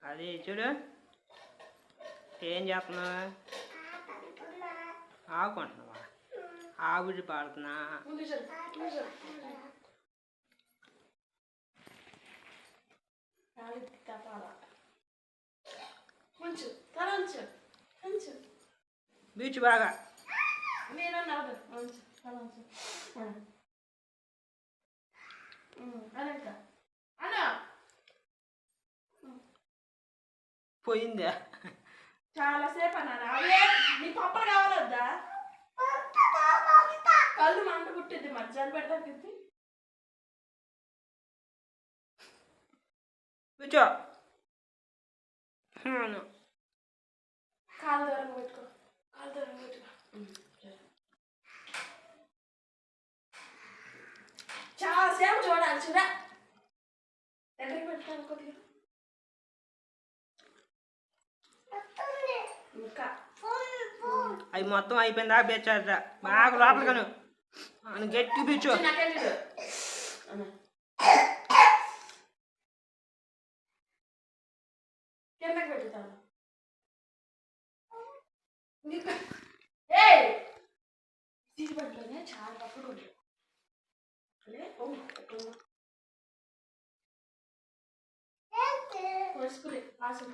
అది చూడు ఏం చేస్తున్నావు ఆడుకుంటున్నావా ఆవిడి పాడుతున్నా బీచ్ బాగా పోయిందా చాలాసేపు అన్నా అవే నీ పప్పలు కావాలొద్దా కళ్ళు మంట పుట్టింది మధ్యాహ్నం పెడతా కూర్చో కాలు దూరంగా పెట్టుకో కాలు దూరంగా పెట్టుకో చాలాసేపు చూడాలి చూడా దగ్గరికి పెట్టుకోవాలి కొద్దిగా అవి మొత్తం అయిపోయిందా బెచ్చాట బాగా లోపలిగాను గట్టి బీచు కిందకి పెట్టుతాను దీనిపట్లోనే చాలా పక్కడు ఉంటుంది వేసుకుని ఆసన